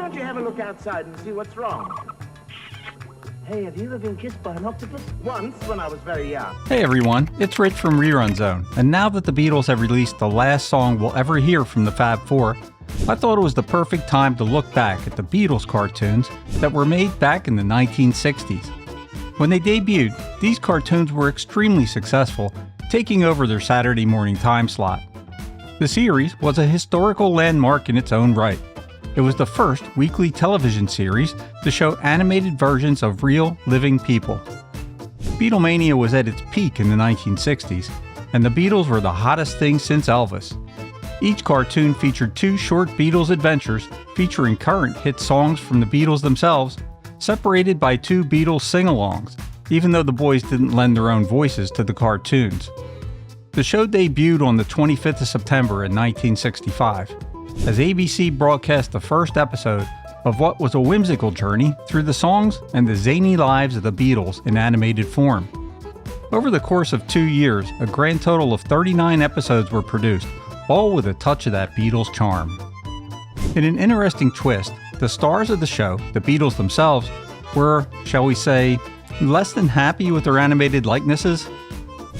don't you have a look outside and see what's wrong? Hey, have you ever been kissed by an octopus? Once, when I was very young. Hey everyone, it's Rich from Rerun Zone, and now that the Beatles have released the last song we'll ever hear from the Fab Four, I thought it was the perfect time to look back at the Beatles cartoons that were made back in the 1960s. When they debuted, these cartoons were extremely successful, taking over their Saturday morning time slot. The series was a historical landmark in its own right. It was the first weekly television series to show animated versions of real, living people. Beatlemania was at its peak in the 1960s, and the Beatles were the hottest thing since Elvis. Each cartoon featured 2 short Beatles adventures featuring current hit songs from the Beatles themselves, separated by 2 Beatles sing-alongs, even though the boys didn't lend their own voices to the cartoons. The show debuted on the 25th of September in 1965, as ABC broadcast the first episode of what was a whimsical journey through the songs and the zany lives of the Beatles in animated form. Over the course of 2 years, a grand total of 39 episodes were produced, all with a touch of that Beatles charm. In an interesting twist, the stars of the show, the Beatles themselves, were, shall we say, less than happy with their animated likenesses.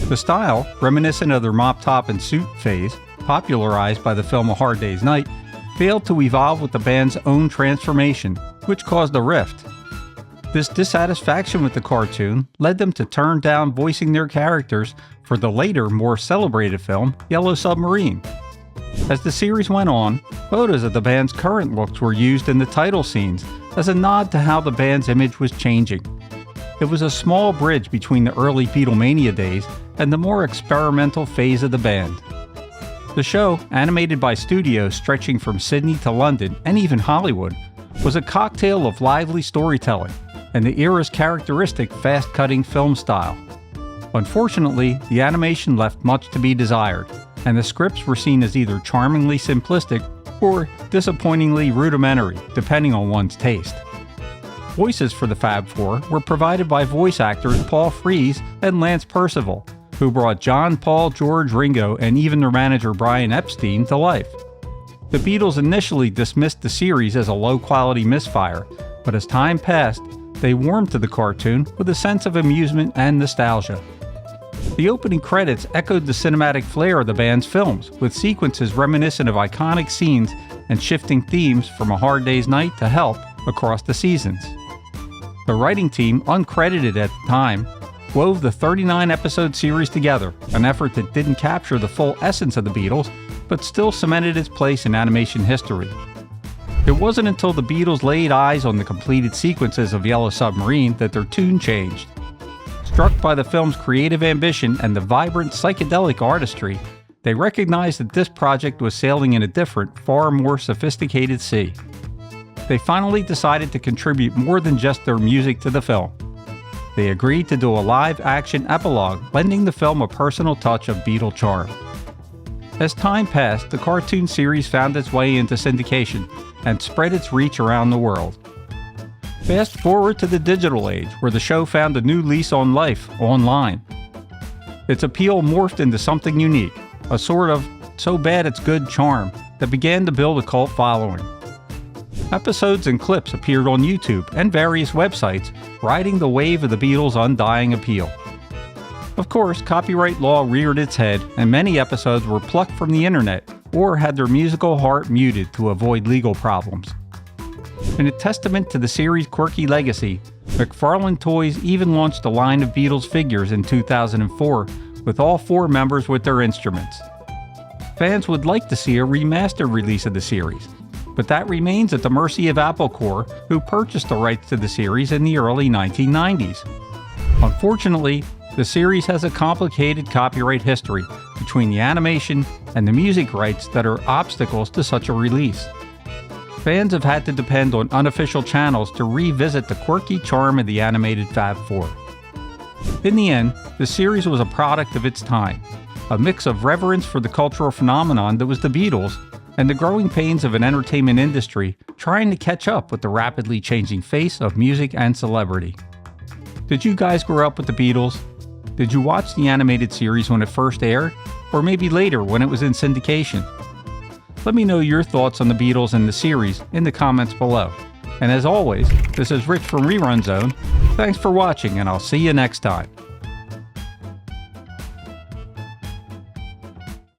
The style, reminiscent of their mop-top and suit phase, popularized by the film A Hard Day's Night, failed to evolve with the band's own transformation, which caused a rift. This dissatisfaction with the cartoon led them to turn down voicing their characters for the later, more celebrated film, Yellow Submarine. As the series went on, photos of the band's current looks were used in the title scenes as a nod to how the band's image was changing. It was a small bridge between the early Beatlemania days and the more experimental phase of the band. The show, animated by studios stretching from Sydney to London and even Hollywood, was a cocktail of lively storytelling and the era's characteristic fast-cutting film style. Unfortunately, the animation left much to be desired, and the scripts were seen as either charmingly simplistic or disappointingly rudimentary, depending on one's taste. Voices for the Fab Four were provided by voice actors Paul Frees and Lance Percival, who brought John, Paul, George, Ringo, and even their manager Brian Epstein to life. The Beatles initially dismissed the series as a low-quality misfire, but as time passed, they warmed to the cartoon with a sense of amusement and nostalgia. The opening credits echoed the cinematic flair of the band's films, with sequences reminiscent of iconic scenes and shifting themes from A Hard Day's Night to Help across the seasons. The writing team, uncredited at the time, wove the 39-episode series together, an effort that didn't capture the full essence of the Beatles, but still cemented its place in animation history. It wasn't until the Beatles laid eyes on the completed sequences of Yellow Submarine that their tune changed. Struck by the film's creative ambition and the vibrant psychedelic artistry, they recognized that this project was sailing in a different, far more sophisticated sea. They finally decided to contribute more than just their music to the film. They agreed to do a live-action epilogue, lending the film a personal touch of Beatle charm. As time passed, the cartoon series found its way into syndication and spread its reach around the world. Fast forward to the digital age, where the show found a new lease on life online. Its appeal morphed into something unique, a sort of so bad it's good charm that began to build a cult following. Episodes and clips appeared on YouTube and various websites, riding the wave of the Beatles' undying appeal. Of course, copyright law reared its head, and many episodes were plucked from the internet or had their musical heart muted to avoid legal problems. In a testament to the series' quirky legacy, McFarlane Toys even launched a line of Beatles figures in 2004, with all 4 members with their instruments. Fans would like to see a remastered release of the series, but that remains at the mercy of Apple Corps, who purchased the rights to the series in the early 1990s. Unfortunately, the series has a complicated copyright history between the animation and the music rights that are obstacles to such a release. Fans have had to depend on unofficial channels to revisit the quirky charm of the animated Fab Four. In the end, the series was a product of its time, a mix of reverence for the cultural phenomenon that was the Beatles and the growing pains of an entertainment industry trying to catch up with the rapidly changing face of music and celebrity. Did you guys grow up with the Beatles? Did you watch the animated series when it first aired, or maybe later when it was in syndication? Let me know your thoughts on the Beatles and the series in the comments below. And as always, this is Rich from Rerun Zone. Thanks for watching, and I'll see you next time.